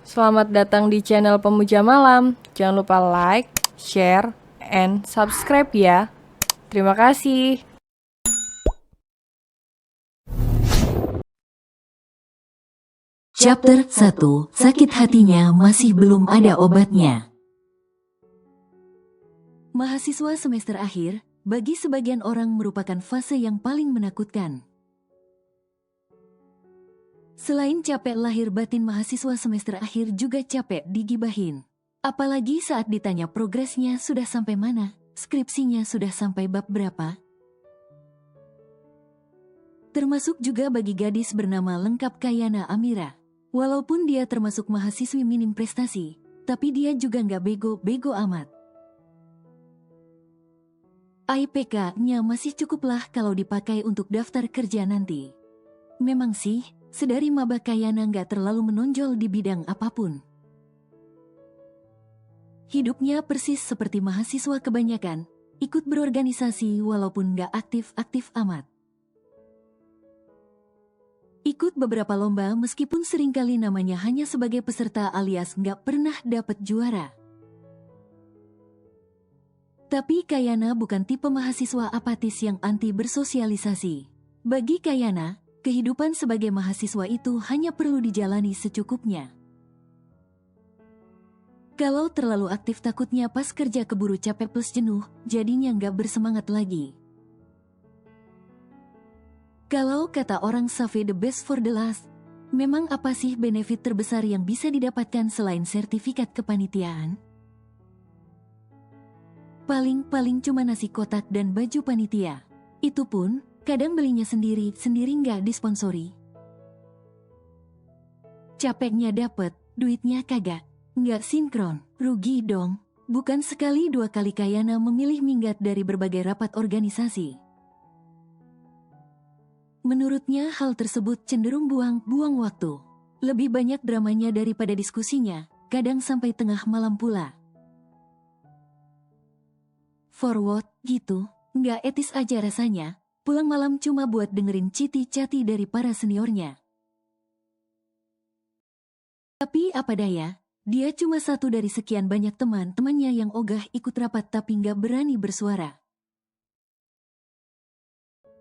Selamat datang di channel Pemuja Malam. Jangan lupa like, share, and subscribe ya. Terima kasih. Chapter 1. Sakit hatinya masih belum ada obatnya. Mahasiswa semester akhir, bagi sebagian orang merupakan fase yang paling menakutkan. Selain capek lahir batin, mahasiswa semester akhir juga capek digibahin. Apalagi saat ditanya progresnya sudah sampai mana, skripsinya sudah sampai bab berapa. Termasuk juga bagi gadis bernama lengkap Kayana Amira. Walaupun dia termasuk mahasiswi minim prestasi, tapi dia juga nggak bego-bego amat. IPK-nya masih cukuplah kalau dipakai untuk daftar kerja nanti. Memang sih, sedari maba Kayana nggak terlalu menonjol di bidang apapun. Hidupnya persis seperti mahasiswa kebanyakan, ikut berorganisasi walaupun nggak aktif-aktif amat. Ikut beberapa lomba meskipun seringkali namanya hanya sebagai peserta alias nggak pernah dapat juara. Tapi Kayana bukan tipe mahasiswa apatis yang anti bersosialisasi. Bagi Kayana, kehidupan sebagai mahasiswa itu hanya perlu dijalani secukupnya. Kalau terlalu aktif takutnya pas kerja keburu capek plus jenuh, jadinya nggak bersemangat lagi. Kalau kata orang save the best for the last, memang apa sih benefit terbesar yang bisa didapatkan selain sertifikat kepanitiaan? Paling cuma nasi kotak dan baju panitia. Itu pun, kadang belinya sendiri nggak disponsori. Capeknya dapet, duitnya kagak. Nggak sinkron, rugi dong. Bukan sekali dua kali Kayana memilih minggat dari berbagai rapat organisasi. Menurutnya hal tersebut cenderung buang waktu. Lebih banyak dramanya daripada diskusinya, kadang sampai tengah malam pula. For what, gitu, nggak etis aja rasanya, pulang malam cuma buat dengerin citi-cati dari para seniornya. Tapi apa daya, dia cuma satu dari sekian banyak teman-temannya yang ogah ikut rapat tapi nggak berani bersuara.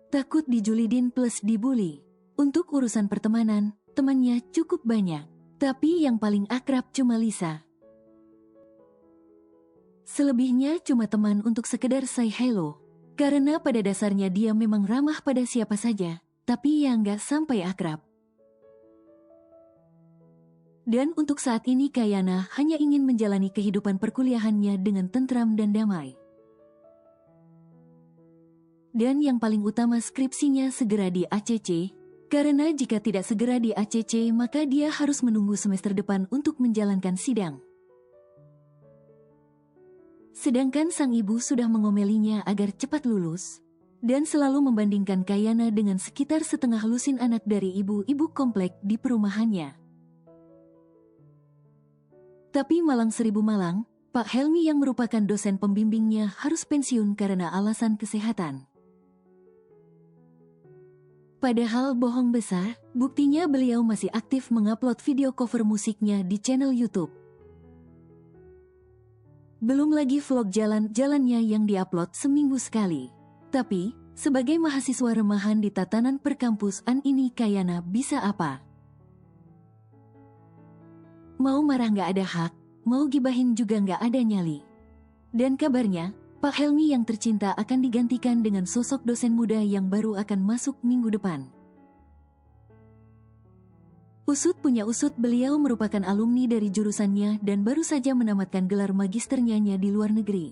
Takut dijulidin plus dibully. Untuk urusan pertemanan, temannya cukup banyak. Tapi yang paling akrab cuma Lisa. Selebihnya cuma teman untuk sekedar say hello. Karena pada dasarnya dia memang ramah pada siapa saja, tapi yang nggak sampai akrab. Dan untuk saat ini Kayana hanya ingin menjalani kehidupan perkuliahannya dengan tentram dan damai. Dan yang paling utama skripsinya segera di ACC, karena jika tidak segera di ACC maka dia harus menunggu semester depan untuk menjalankan sidang. Sedangkan sang ibu sudah mengomelinya agar cepat lulus, dan selalu membandingkan Kayana dengan sekitar setengah lusin anak dari ibu-ibu komplek di perumahannya. Tapi malang seribu malang, Pak Helmi yang merupakan dosen pembimbingnya harus pensiun karena alasan kesehatan. Padahal bohong besar, buktinya beliau masih aktif mengupload video cover musiknya di channel YouTube. Belum lagi vlog jalan-jalannya yang diupload seminggu sekali. Tapi, sebagai mahasiswa remahan di tatanan perkampusan ini Kayana bisa apa? Mau marah nggak ada hak, mau gibahin juga nggak ada nyali. Dan kabarnya, Pak Helmi yang tercinta akan digantikan dengan sosok dosen muda yang baru akan masuk minggu depan. Usut punya usut, beliau merupakan alumni dari jurusannya dan baru saja menamatkan gelar magisternya di luar negeri.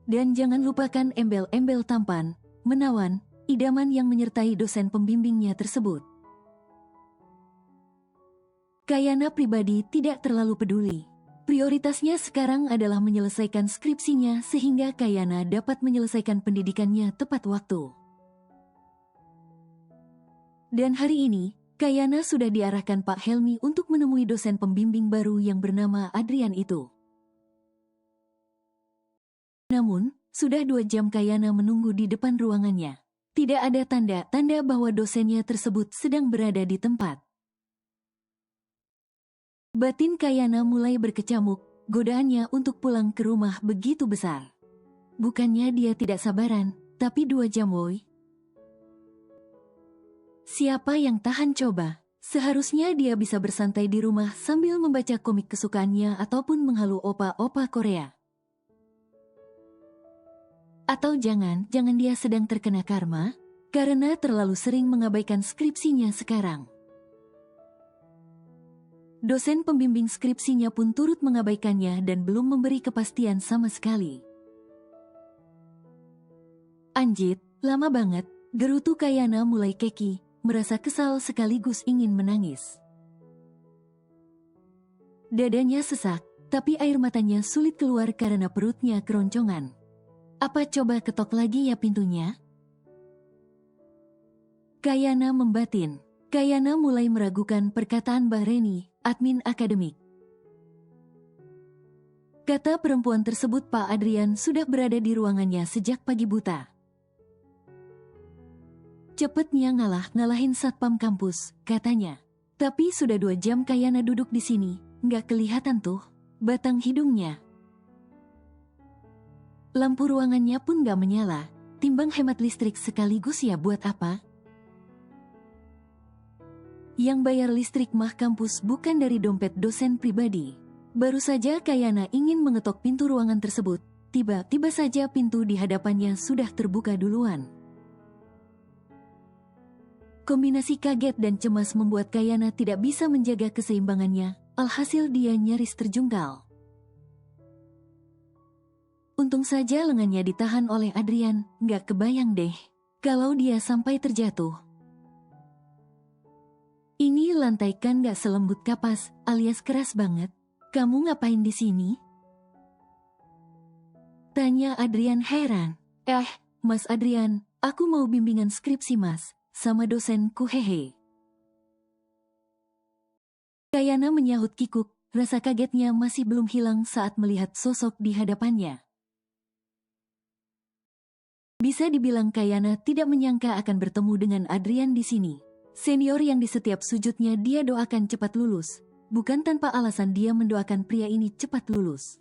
Dan jangan lupakan embel-embel tampan, menawan, idaman yang menyertai dosen pembimbingnya tersebut. Kayana pribadi tidak terlalu peduli. Prioritasnya sekarang adalah menyelesaikan skripsinya sehingga Kayana dapat menyelesaikan pendidikannya tepat waktu. Dan hari ini, Kayana sudah diarahkan Pak Helmi untuk menemui dosen pembimbing baru yang bernama Adrian itu. Namun, sudah 2 jam Kayana menunggu di depan ruangannya. Tidak ada tanda-tanda bahwa dosennya tersebut sedang berada di tempat. Batin Kayana mulai berkecamuk, godaannya untuk pulang ke rumah begitu besar. Bukannya dia tidak sabaran, tapi 2 jam woi. Siapa yang tahan coba? Seharusnya dia bisa bersantai di rumah sambil membaca komik kesukaannya ataupun menghalu opa-opa Korea. Atau jangan dia sedang terkena karma, karena terlalu sering mengabaikan skripsinya sekarang. Dosen pembimbing skripsinya pun turut mengabaikannya dan belum memberi kepastian sama sekali. Anjit, lama banget, gerutu Kayana mulai keki, merasa kesal sekaligus ingin menangis. Dadanya sesak, tapi air matanya sulit keluar karena perutnya keroncongan. Apa coba ketok lagi ya pintunya? Kayana membatin. Kayana mulai meragukan perkataan Mbah Reni, admin akademik. Kata perempuan tersebut Pak Adrian sudah berada di ruangannya sejak pagi buta. Cepetnya ngalahin satpam kampus, katanya. Tapi sudah 2 jam Kayana duduk di sini, nggak kelihatan tuh batang hidungnya. Lampu ruangannya pun nggak menyala, timbang hemat listrik sekaligus ya buat apa? Yang bayar listrik mah kampus bukan dari dompet dosen pribadi. Baru saja Kayana ingin mengetok pintu ruangan tersebut, tiba-tiba saja pintu di hadapannya sudah terbuka duluan. Kombinasi kaget dan cemas membuat Kayana tidak bisa menjaga keseimbangannya, alhasil dia nyaris terjungkal. Untung saja lengannya ditahan oleh Adrian, nggak kebayang deh kalau dia sampai terjatuh. Ini lantai kan nggak selembut kapas, alias keras banget. Kamu ngapain di sini? Tanya Adrian heran. Mas Adrian, aku mau bimbingan skripsi mas. Sama dosenku hehe. Kayana menyahut kikuk, rasa kagetnya masih belum hilang saat melihat sosok di hadapannya. Bisa dibilang Kayana tidak menyangka akan bertemu dengan Adrian di sini. Senior yang di setiap sujudnya dia doakan cepat lulus. Bukan tanpa alasan dia mendoakan pria ini cepat lulus.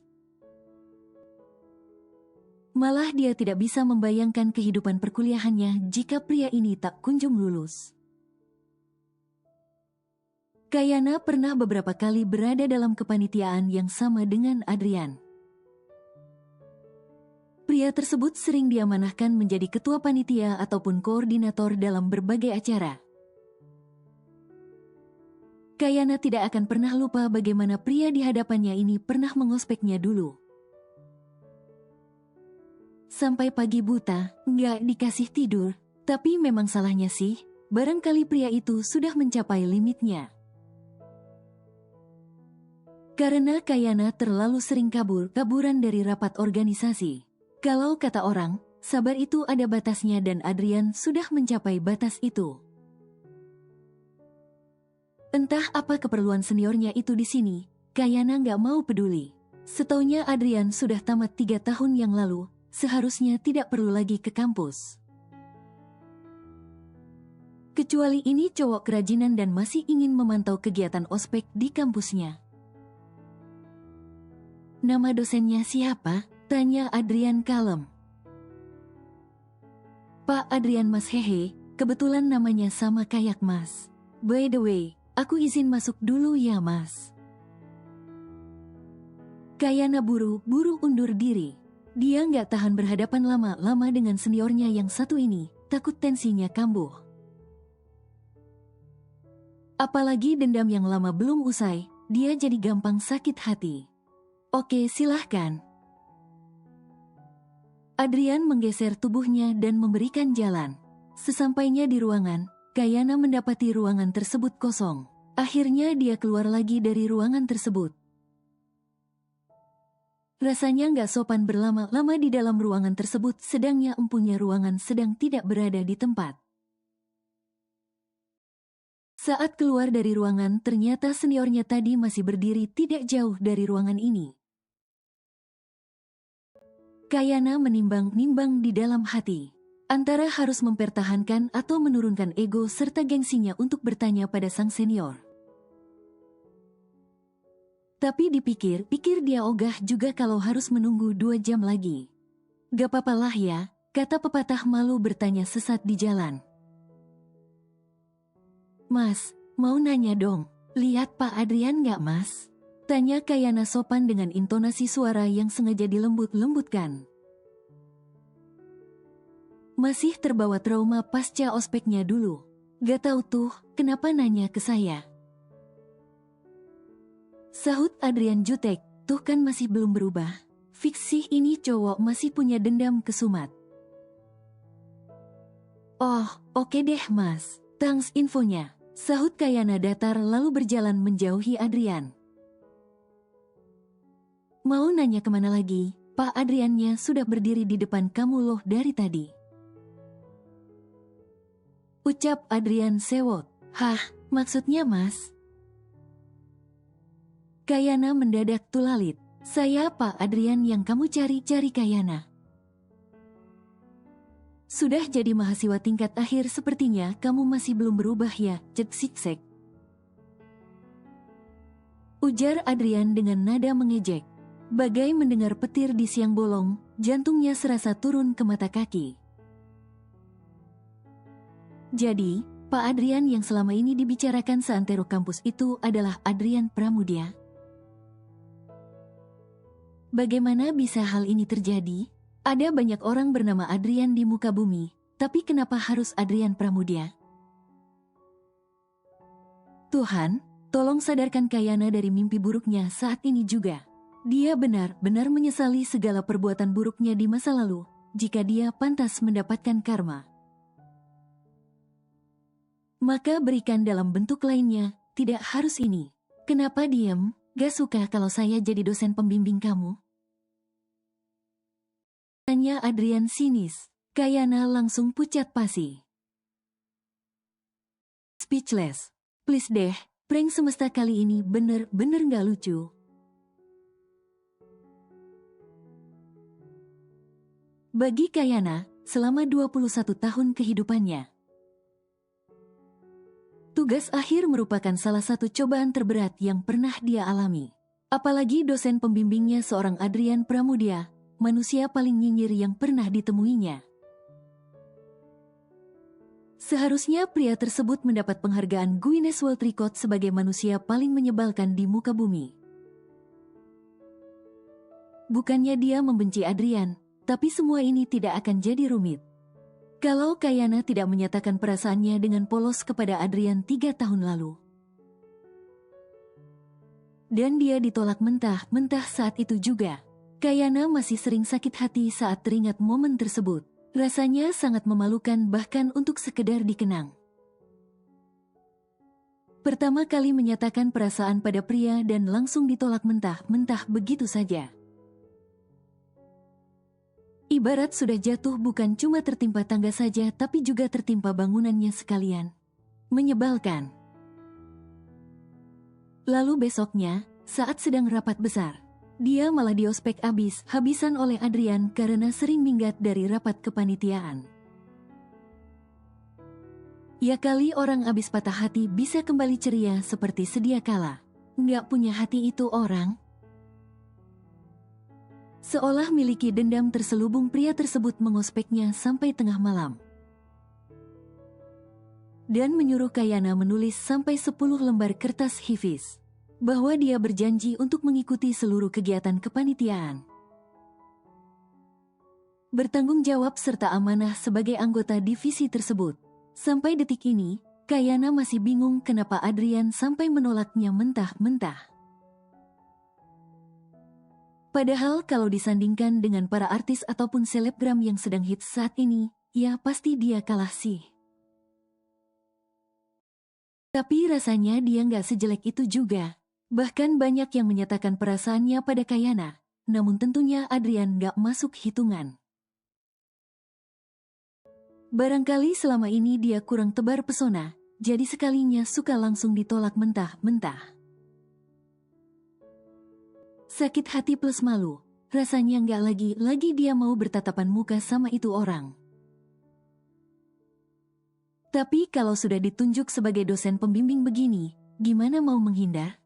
Malah dia tidak bisa membayangkan kehidupan perkuliahannya jika pria ini tak kunjung lulus. Kayana pernah beberapa kali berada dalam kepanitiaan yang sama dengan Adrian. Pria tersebut sering diamanahkan menjadi ketua panitia ataupun koordinator dalam berbagai acara. Kayana tidak akan pernah lupa bagaimana pria di hadapannya ini pernah mengospeknya dulu. Sampai pagi buta, nggak dikasih tidur. Tapi memang salahnya sih, barangkali pria itu sudah mencapai limitnya. Karena Kayana terlalu sering kaburan dari rapat organisasi. Kalau kata orang, sabar itu ada batasnya dan Adrian sudah mencapai batas itu. Entah apa keperluan seniornya itu di sini, Kayana nggak mau peduli. Setaunya Adrian sudah tamat 3 tahun yang lalu, seharusnya tidak perlu lagi ke kampus. Kecuali ini cowok kerajinan dan masih ingin memantau kegiatan ospek di kampusnya. Nama dosennya siapa? Tanya Adrian kalem. Pak Adrian mas hehe, kebetulan namanya sama kayak mas. By the way, aku izin masuk dulu ya mas. Kayana buru-buru undur diri. Dia nggak tahan berhadapan lama-lama dengan seniornya yang satu ini, takut tensinya kambuh. Apalagi dendam yang lama belum usai, dia jadi gampang sakit hati. Oke, silahkan. Adrian menggeser tubuhnya dan memberikan jalan. Sesampainya di ruangan, Kayana mendapati ruangan tersebut kosong. Akhirnya dia keluar lagi dari ruangan tersebut. Rasanya nggak sopan berlama-lama di dalam ruangan tersebut, sedangnya empunya ruangan sedang tidak berada di tempat. Saat keluar dari ruangan, ternyata seniornya tadi masih berdiri tidak jauh dari ruangan ini. Kayana menimbang-nimbang di dalam hati, antara harus mempertahankan atau menurunkan ego serta gengsinya untuk bertanya pada sang senior. Tapi dipikir-pikir dia ogah juga kalau harus menunggu 2 jam lagi. Gak apa-apalah ya, kata pepatah malu bertanya sesat di jalan. Mas, mau nanya dong, lihat Pak Adrian gak mas? Tanya Kayana sopan dengan intonasi suara yang sengaja dilembut-lembutkan. Masih terbawa trauma pasca ospeknya dulu. Gak tahu tuh, kenapa nanya ke saya? Sahut Adrian jutek, tuh kan masih belum berubah. Fiksi ini cowok masih punya dendam ke Sumat. Oh, oke deh mas, thanks infonya. Sahut Kayana datar lalu berjalan menjauhi Adrian. Mau nanya kemana lagi? Pak Adriannya sudah berdiri di depan kamu loh dari tadi. Ucap Adrian sewot. Hah, maksudnya mas? Kayana mendadak tulalit. Saya Pak Adrian yang kamu cari-cari Kayana. Sudah jadi mahasiswa tingkat akhir sepertinya kamu masih belum berubah ya, cek siksek. Ujar Adrian dengan nada mengejek. Bagai mendengar petir di siang bolong, jantungnya serasa turun ke mata kaki. Jadi, Pak Adrian yang selama ini dibicarakan seantero kampus itu adalah Adrian Pramudia. Bagaimana bisa hal ini terjadi? Ada banyak orang bernama Adrian di muka bumi, tapi kenapa harus Adrian Pramudia? Tuhan, tolong sadarkan Kayana dari mimpi buruknya saat ini juga. Dia benar-benar menyesali segala perbuatan buruknya di masa lalu, jika dia pantas mendapatkan karma. Maka berikan dalam bentuk lainnya, tidak harus ini. Kenapa diem? Gak suka kalau saya jadi dosen pembimbing kamu? Tanya Adrian sinis. Kayana langsung pucat pasi. Speechless. Please deh, prank semesta kali ini bener-bener gak lucu. Bagi Kayana, selama 21 tahun kehidupannya, tugas akhir merupakan salah satu cobaan terberat yang pernah dia alami. Apalagi dosen pembimbingnya seorang Adrian Pramudia, manusia paling nyinyir yang pernah ditemuinya. Seharusnya pria tersebut mendapat penghargaan Guinness World Record sebagai manusia paling menyebalkan di muka bumi. Bukannya dia membenci Adrian, tapi semua ini tidak akan jadi rumit. Kalau Kayana tidak menyatakan perasaannya dengan polos kepada Adrian 3 tahun lalu. Dan dia ditolak mentah-mentah saat itu juga. Kayana masih sering sakit hati saat teringat momen tersebut. Rasanya sangat memalukan bahkan untuk sekedar dikenang. Pertama kali menyatakan perasaan pada pria dan langsung ditolak mentah-mentah begitu saja. Ibarat sudah jatuh bukan cuma tertimpa tangga saja tapi juga tertimpa bangunannya sekalian. Menyebalkan. Lalu besoknya, saat sedang rapat besar, dia malah diospek habis-habisan oleh Adrian karena sering minggat dari rapat kepanitiaan. Ya kali orang abis patah hati bisa kembali ceria seperti sedia kala. Nggak punya hati itu orang. Seolah miliki dendam terselubung pria tersebut mengospeknya sampai tengah malam. Dan menyuruh Kayana menulis sampai 10 lembar kertas hifz. Bahwa dia berjanji untuk mengikuti seluruh kegiatan kepanitiaan. Bertanggung jawab serta amanah sebagai anggota divisi tersebut. Sampai detik ini, Kayana masih bingung kenapa Adrian sampai menolaknya mentah-mentah. Padahal kalau disandingkan dengan para artis ataupun selebgram yang sedang hits saat ini, ya pasti dia kalah sih. Tapi rasanya dia nggak sejelek itu juga. Bahkan banyak yang menyatakan perasaannya pada Kayana, namun tentunya Adrian nggak masuk hitungan. Barangkali selama ini dia kurang tebar pesona, jadi sekalinya suka langsung ditolak mentah-mentah. Sakit hati plus malu, rasanya nggak lagi dia mau bertatapan muka sama itu orang. Tapi kalau sudah ditunjuk sebagai dosen pembimbing begini, gimana mau menghindar?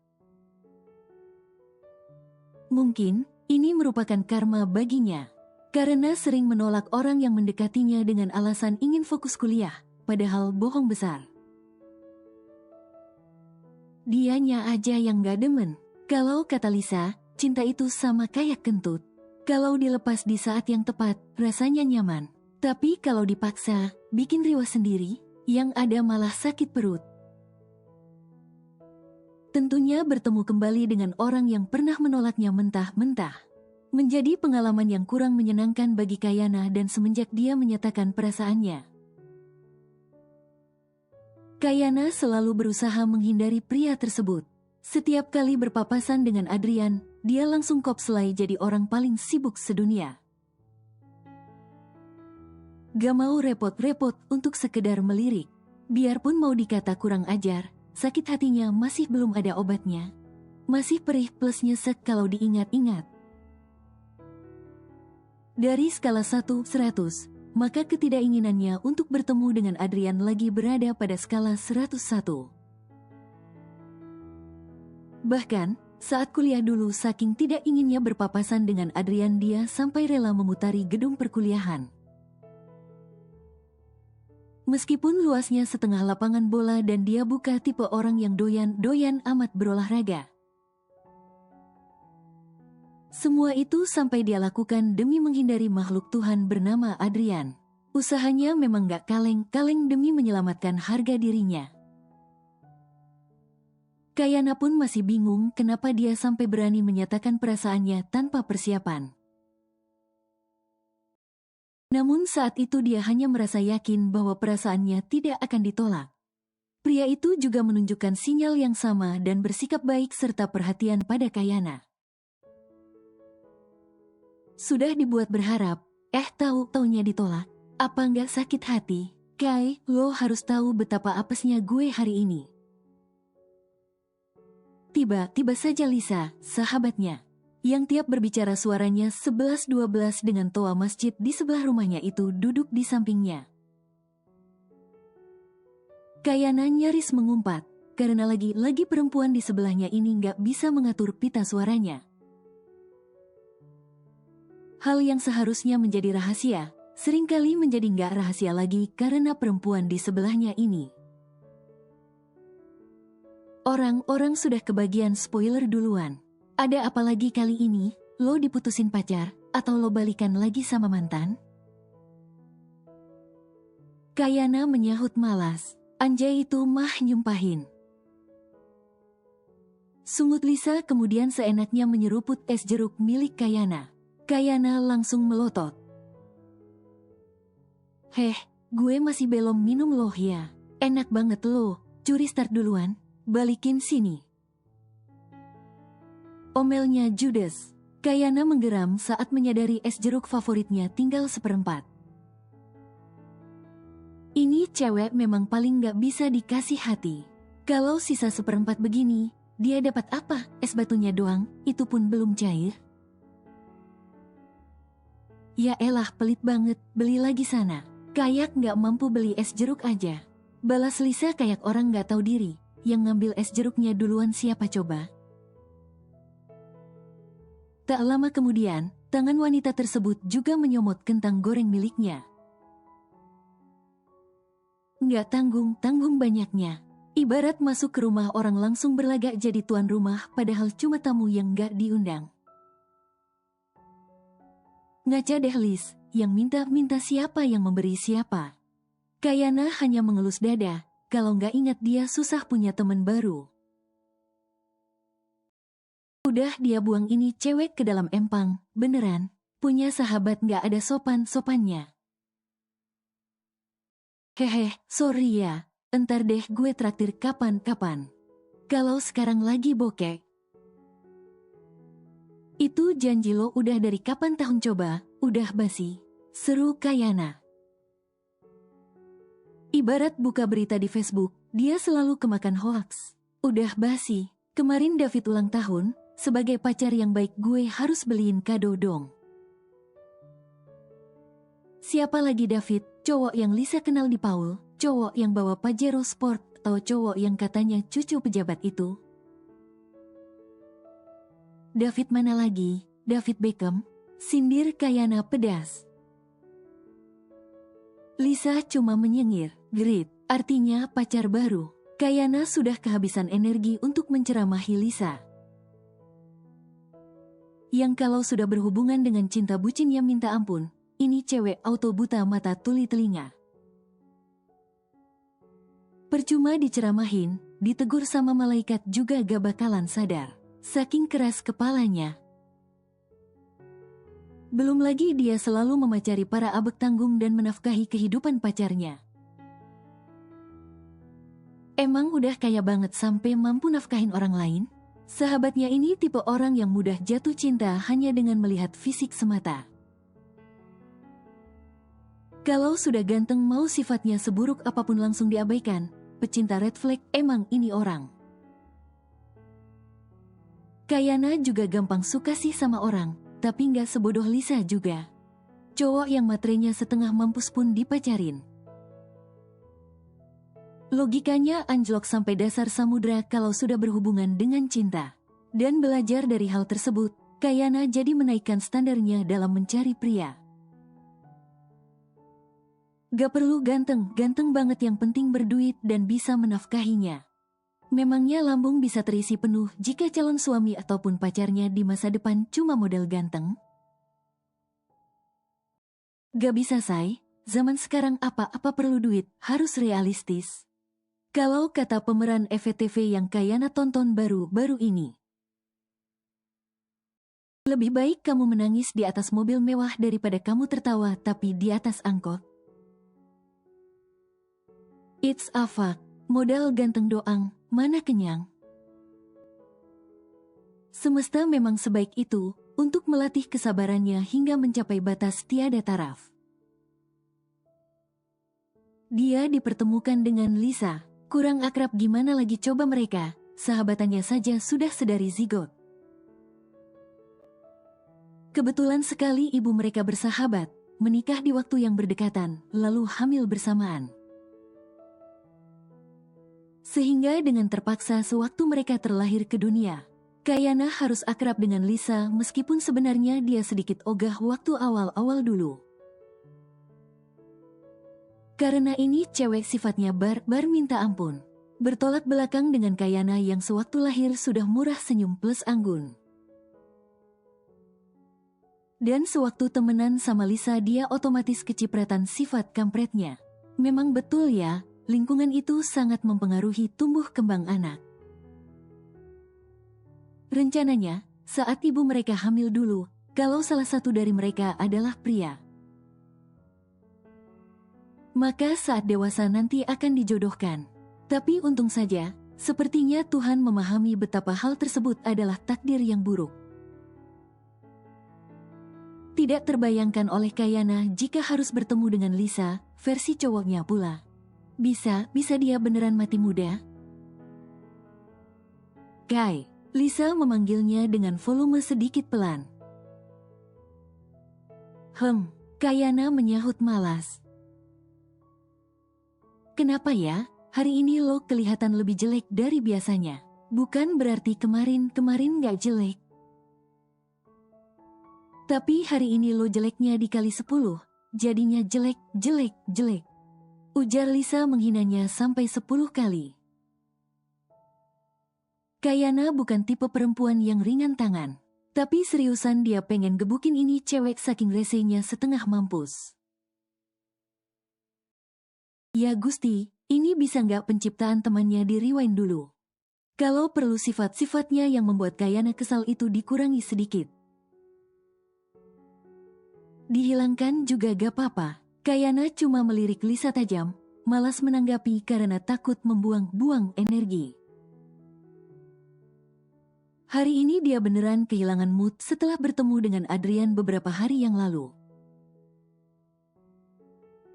Mungkin, ini merupakan karma baginya. Karena sering menolak orang yang mendekatinya dengan alasan ingin fokus kuliah, padahal bohong besar. Dianya aja yang gak demen. Kalau kata Lisa, cinta itu sama kayak kentut. Kalau dilepas di saat yang tepat, rasanya nyaman. Tapi kalau dipaksa, bikin riwah sendiri, yang ada malah sakit perut. Tentunya bertemu kembali dengan orang yang pernah menolaknya mentah-mentah menjadi pengalaman yang kurang menyenangkan bagi Kayana dan semenjak dia menyatakan perasaannya. Kayana selalu berusaha menghindari pria tersebut. Setiap kali berpapasan dengan Adrian, dia langsung kopslay jadi orang paling sibuk sedunia. Gak mau repot-repot untuk sekedar melirik. Biarpun mau dikata kurang ajar, sakit hatinya masih belum ada obatnya. Masih perih plus nyesek kalau diingat-ingat. Dari skala 1-100, maka ketidakinginannya untuk bertemu dengan Adrian lagi berada pada skala 101. Bahkan, saat kuliah dulu saking tidak inginnya berpapasan dengan Adrian dia sampai rela memutari gedung perkuliahan. Meskipun luasnya setengah lapangan bola dan dia bukan tipe orang yang doyan amat berolahraga. Semua itu sampai dia lakukan demi menghindari makhluk Tuhan bernama Adrian. Usahanya memang gak kaleng-kaleng demi menyelamatkan harga dirinya. Kayana pun masih bingung kenapa dia sampai berani menyatakan perasaannya tanpa persiapan. Namun saat itu dia hanya merasa yakin bahwa perasaannya tidak akan ditolak. Pria itu juga menunjukkan sinyal yang sama dan bersikap baik serta perhatian pada Kayana. Sudah dibuat berharap, tahu-taunya ditolak. Apa nggak sakit hati? Kai, lo harus tahu betapa apesnya gue hari ini. Tiba-tiba saja Lisa, sahabatnya, yang tiap berbicara suaranya 11-12 dengan toa masjid di sebelah rumahnya itu duduk di sampingnya. Kayana nyaris mengumpat, karena lagi-lagi perempuan di sebelahnya ini nggak bisa mengatur pita suaranya. Hal yang seharusnya menjadi rahasia, seringkali menjadi nggak rahasia lagi karena perempuan di sebelahnya ini. Orang-orang sudah kebagian spoiler duluan. Ada apa lagi kali ini? Lo diputusin pacar? Atau lo balikan lagi sama mantan? Kayana menyahut malas. Anjay itu mah nyumpahin. Sungut Lisa kemudian seenaknya menyeruput es jeruk milik Kayana. Kayana langsung melotot. Gue masih belum minum loh ya. Enak banget lo, curi start duluan, balikin sini. Omelnya judes. Kayana menggeram saat menyadari es jeruk favoritnya tinggal seperempat. Ini cewek memang paling gak bisa dikasih hati. Kalau sisa seperempat begini, dia dapat apa? Es batunya doang, itu pun belum cair. Ya elah pelit banget, beli lagi sana. Kayak gak mampu beli es jeruk aja. Balas Lisa kayak orang gak tahu diri. Yang ngambil es jeruknya duluan siapa coba? Tak lama kemudian, tangan wanita tersebut juga menyomot kentang goreng miliknya. Nggak tanggung-tanggung banyaknya. Ibarat masuk ke rumah orang langsung berlagak jadi tuan rumah padahal cuma tamu yang nggak diundang. Ngaca deh Liz, yang minta-minta siapa yang memberi siapa. Kayana hanya mengelus dada, kalau nggak ingat dia susah punya teman baru. Udah dia buang ini cewek ke dalam empang, beneran, punya sahabat nggak ada sopan-sopannya. Sorry ya, entar deh gue traktir kapan-kapan. Kalau sekarang lagi bokek. Itu janji lo udah dari kapan tahun coba, udah basi. Seru Kayana. Ibarat buka berita di Facebook, dia selalu kemakan hoaks. Udah basi, kemarin David ulang tahun, sebagai pacar yang baik gue harus beliin kado dong. Siapa lagi David, cowok yang Lisa kenal di Paul, cowok yang bawa Pajero Sport, atau cowok yang katanya cucu pejabat itu? David mana lagi? David Beckham? Sindir Kayana pedas. Lisa cuma menyengir. Great, artinya pacar baru. Kayana sudah kehabisan energi untuk menceramahi Lisa. Yang kalau sudah berhubungan dengan cinta bucin yang minta ampun, ini cewek auto buta mata tuli telinga. Percuma diceramahin, ditegur sama malaikat juga gak bakalan sadar. Saking keras kepalanya. Belum lagi dia selalu memacari para abek tanggung dan menafkahi kehidupan pacarnya. Emang udah kaya banget sampai mampu nafkahin orang lain? Sahabatnya ini tipe orang yang mudah jatuh cinta hanya dengan melihat fisik semata. Kalau sudah ganteng mau sifatnya seburuk apapun langsung diabaikan. Pecinta red flag emang ini orang. Kayana juga gampang suka sih sama orang, tapi nggak sebodoh Lisa juga. Cowok yang materainya setengah mampus pun dipacarin. Logikanya anjlok sampai dasar samudra kalau sudah berhubungan dengan cinta. Dan belajar dari hal tersebut, Kayana jadi menaikkan standarnya dalam mencari pria. Gak perlu ganteng, ganteng banget, yang penting berduit dan bisa menafkahinya. Memangnya lambung bisa terisi penuh jika calon suami ataupun pacarnya di masa depan cuma model ganteng? Gak bisa say, zaman sekarang apa-apa perlu duit, harus realistis. Kalau kata pemeran FVTV yang Kayana tonton baru-baru ini. Lebih baik kamu menangis di atas mobil mewah daripada kamu tertawa tapi di atas angkot. It's a fact, modal ganteng doang, mana kenyang. Semesta memang sebaik itu, untuk melatih kesabarannya hingga mencapai batas tiada taraf. Dia dipertemukan dengan Lisa, kurang akrab gimana lagi coba mereka, sahabatannya saja sudah sedari zigot. Kebetulan sekali ibu mereka bersahabat, menikah di waktu yang berdekatan, lalu hamil bersamaan. Sehingga dengan terpaksa sewaktu mereka terlahir ke dunia, Kayana harus akrab dengan Lisa meskipun sebenarnya dia sedikit ogah waktu awal-awal dulu. Karena ini cewek sifatnya barbar minta ampun. Bertolak belakang dengan Kayana yang sewaktu lahir sudah murah senyum plus anggun. Dan sewaktu temenan sama Lisa dia otomatis kecipratan sifat kampretnya. Memang betul ya, lingkungan itu sangat mempengaruhi tumbuh kembang anak. Rencananya, saat ibu mereka hamil dulu, kalau salah satu dari mereka adalah pria, maka saat dewasa nanti akan dijodohkan. Tapi untung saja, sepertinya Tuhan memahami betapa hal tersebut adalah takdir yang buruk. Tidak terbayangkan oleh Kayana jika harus bertemu dengan Lisa, versi cowoknya pula. Bisa dia beneran mati muda? Guy, Lisa memanggilnya dengan volume sedikit pelan. Kayana menyahut malas. Kenapa ya, hari ini lo kelihatan lebih jelek dari biasanya? Bukan berarti kemarin gak jelek. Tapi hari ini lo jeleknya dikali 10, jadinya jelek. Ujar Lisa menghinanya sampai 10 kali. Kayana bukan tipe perempuan yang ringan tangan. Tapi seriusan dia pengen gebukin ini cewek saking resenya setengah mampus. Ya Gusti, ini bisa nggak penciptaan temannya di rewind dulu? Kalau perlu sifat-sifatnya yang membuat Kayana kesal itu dikurangi sedikit. Dihilangkan juga gak apa-apa. Kayana cuma melirik Lisa tajam, malas menanggapi karena takut membuang-buang energi. Hari ini dia beneran kehilangan mood setelah bertemu dengan Adrian beberapa hari yang lalu.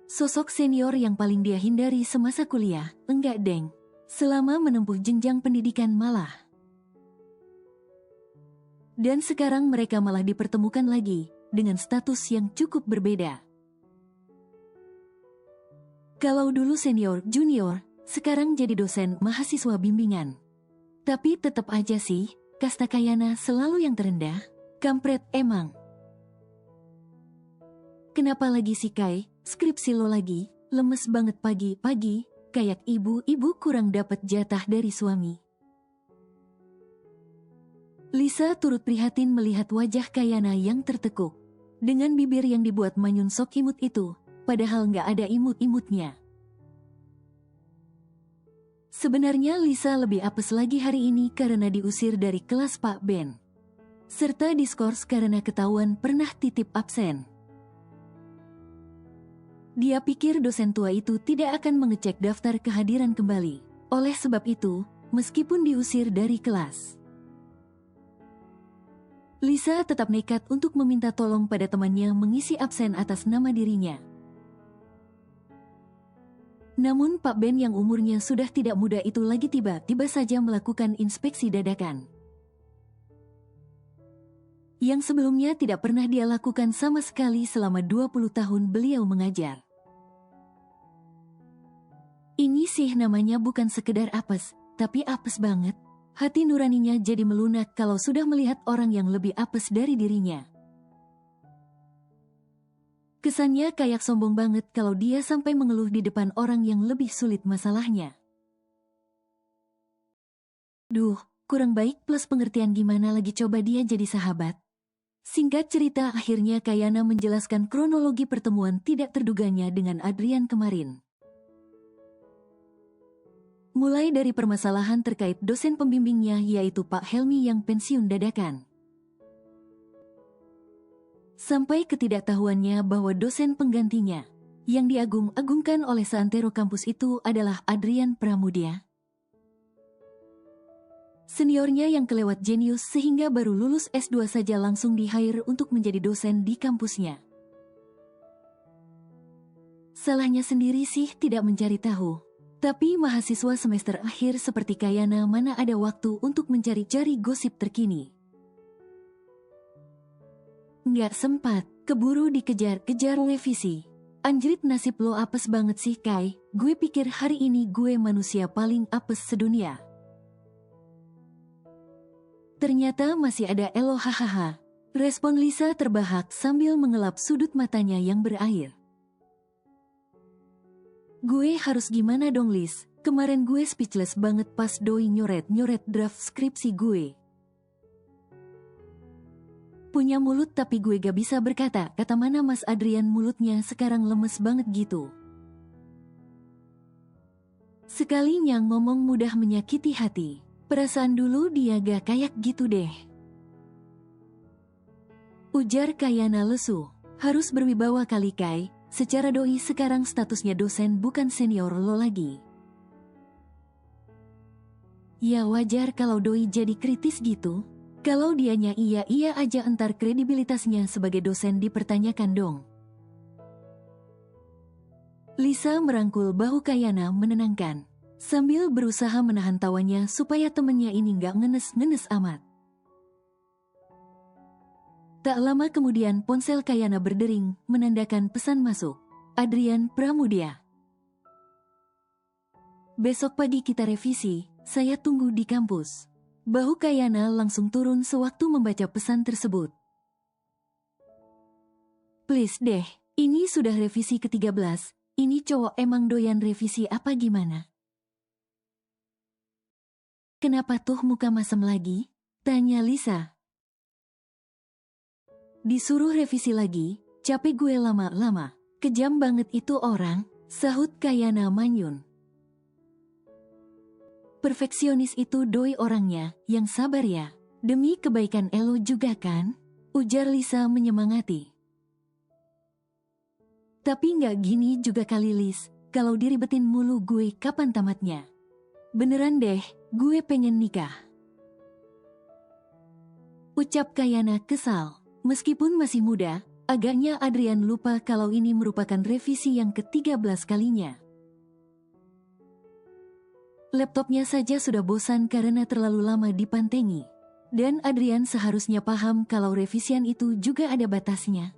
Sosok senior yang paling dia hindari semasa kuliah, enggak deng. Selama menempuh jenjang pendidikan malah. Dan sekarang mereka malah dipertemukan lagi, dengan status yang cukup berbeda. Kalau dulu senior, junior, sekarang jadi dosen mahasiswa bimbingan. Tapi tetap aja sih, kasta Kayana selalu yang terendah? Kampret emang. Kenapa lagi sih Kai? Skripsi lo lagi? Lemes banget pagi-pagi, kayak ibu-ibu kurang dapat jatah dari suami. Lisa turut prihatin melihat wajah Kayana yang tertekuk. Dengan bibir yang dibuat manyun sok imut itu, padahal nggak ada imut-imutnya. Sebenarnya Lisa lebih apes lagi hari ini karena diusir dari kelas Pak Ben. Serta diskors karena ketahuan pernah titip absen. Dia pikir dosen tua itu tidak akan mengecek daftar kehadiran kembali. Oleh sebab itu, meskipun diusir dari kelas, Lisa tetap nekat untuk meminta tolong pada temannya mengisi absen atas nama dirinya. Namun Pak Ben yang umurnya sudah tidak muda itu lagi tiba-tiba saja melakukan inspeksi dadakan. Yang sebelumnya tidak pernah dia lakukan sama sekali selama 20 tahun beliau mengajar. Ini sih namanya bukan sekedar apes, tapi apes banget. Hati nuraninya jadi melunak kalau sudah melihat orang yang lebih apes dari dirinya. Kesannya kayak sombong banget kalau dia sampai mengeluh di depan orang yang lebih sulit masalahnya. Duh, kurang baik plus pengertian gimana lagi coba dia jadi sahabat. Singkat cerita akhirnya Kayana menjelaskan kronologi pertemuan tidak terduganya dengan Adrian kemarin. Mulai dari permasalahan terkait dosen pembimbingnya yaitu Pak Helmi yang pensiun dadakan. Sampai ketidaktahuannya bahwa dosen penggantinya, yang diagung-agungkan oleh seantero kampus itu adalah Adrian Pramudia. Seniornya yang kelewat jenius sehingga baru lulus S2 saja langsung di-hire untuk menjadi dosen di kampusnya. Salahnya sendiri sih tidak mencari tahu. Tapi mahasiswa semester akhir seperti Kayana mana ada waktu untuk mencari-cari gosip terkini. Nggak sempat, keburu dikejar-kejar revisi. Anjrit nasib lo apes banget sih Kai, gue pikir hari ini gue manusia paling apes sedunia. Ternyata masih ada elo hahaha. Respon Lisa terbahak sambil mengelap sudut matanya yang berair. Gue harus gimana dong Lis? Kemarin gue speechless banget pas doi nyoret-nyoret draft skripsi gue. Punya mulut tapi gue gak bisa berkata, kata mana Mas Adrian mulutnya sekarang lemes banget gitu. Sekalinya ngomong mudah menyakiti hati. Perasaan dulu dia gak kayak gitu deh. Ujar Kayana lesu. Harus berwibawa kali Kai, secara doi sekarang statusnya dosen bukan senior lo lagi. Ya wajar kalau doi jadi kritis gitu. Kalau dianya iya aja entar kredibilitasnya sebagai dosen dipertanyakan dong. Lisa merangkul bahu Kayana menenangkan. Sambil berusaha menahan tawanya supaya temannya ini gak ngenes-ngenes amat. Tak lama kemudian ponsel Kayana berdering, menandakan pesan masuk. Adrian Pramudia. Besok pagi kita revisi, saya tunggu di kampus. Bahu Kayana langsung turun sewaktu membaca pesan tersebut. Please deh, ini sudah revisi ke-13, ini cowok emang doyan revisi apa gimana? Kenapa tuh muka masem lagi? Tanya Lisa. Disuruh revisi lagi, capek gue lama-lama. Kejam banget itu orang, sahut Kayana manyun. Perfeksionis itu doi orangnya, yang sabar ya. Demi kebaikan Elo juga kan? Ujar Lisa menyemangati. Tapi nggak gini juga kali Lis, kalau diribetin mulu gue kapan tamatnya? Beneran deh, gue pengen nikah. Ucap Kayana kesal. Meskipun masih muda, agaknya Adrian lupa kalau ini merupakan revisi yang ke-13 kalinya. Laptopnya saja sudah bosan karena terlalu lama dipantengi. Dan Adrian seharusnya paham kalau revisian itu juga ada batasnya.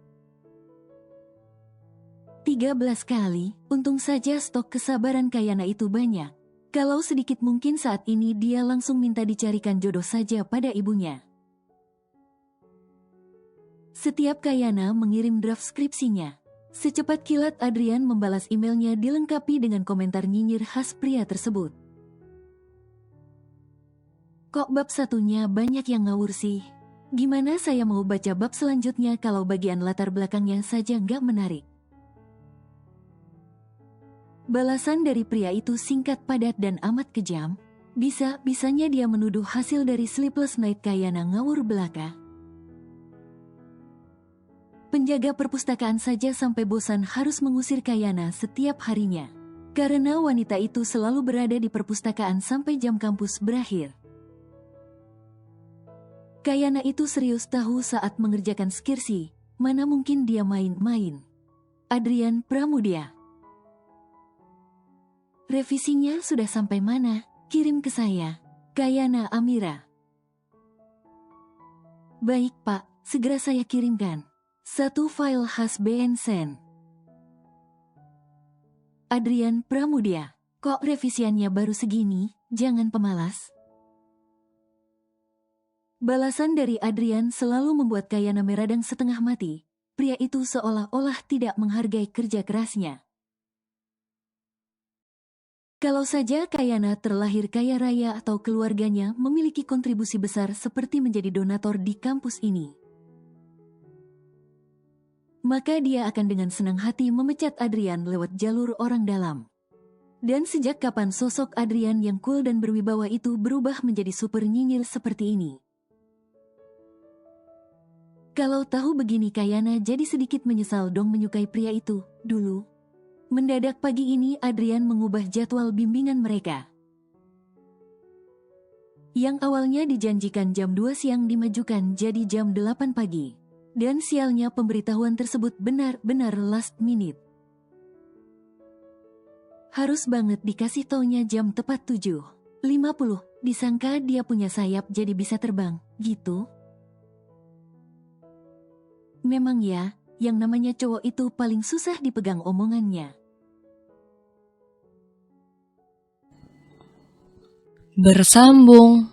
13 kali, untung saja stok kesabaran Kayana itu banyak. Kalau sedikit mungkin saat ini dia langsung minta dicarikan jodoh saja pada ibunya. Setiap Kayana mengirim draft skripsinya. Secepat kilat Adrian membalas emailnya dilengkapi dengan komentar nyinyir khas pria tersebut. Kok bab satunya banyak yang ngawur sih? Gimana saya mau baca bab selanjutnya kalau bagian latar belakangnya saja nggak menarik? Balasan dari pria itu singkat padat dan amat kejam. Bisa-bisanya dia menuduh hasil dari Sleepless Night Kayana ngawur belaka. Penjaga perpustakaan saja sampai bosan harus mengusir Kayana setiap harinya. Karena wanita itu selalu berada di perpustakaan sampai jam kampus berakhir. Kayana itu serius tahu saat mengerjakan skripsi, mana mungkin dia main-main. Adrian Pramudia. Revisinya sudah sampai mana? Kirim ke saya. Kayana Amira. Baik Pak, segera saya kirimkan. 1 file has been sent. Adrian Pramudia. Kok revisiannya baru segini? Jangan pemalas. Balasan dari Adrian selalu membuat Kayana meradang setengah mati. Pria itu seolah-olah tidak menghargai kerja kerasnya. Kalau saja Kayana terlahir kaya raya atau keluarganya memiliki kontribusi besar seperti menjadi donatur di kampus ini, maka dia akan dengan senang hati memecat Adrian lewat jalur orang dalam. Dan sejak kapan sosok Adrian yang cool dan berwibawa itu berubah menjadi super nyinyir seperti ini? Kalau tahu begini Kayana jadi sedikit menyesal dong menyukai pria itu dulu. Mendadak pagi ini Adrian mengubah jadwal bimbingan mereka. Yang awalnya dijanjikan jam 2 siang dimajukan jadi jam 8 pagi. Dan sialnya pemberitahuan tersebut benar-benar last minute. Harus banget dikasih taunya jam tepat 7:50. Disangka dia punya sayap jadi bisa terbang, gitu. Memang ya, yang namanya cowok itu paling susah dipegang omongannya. Bersambung.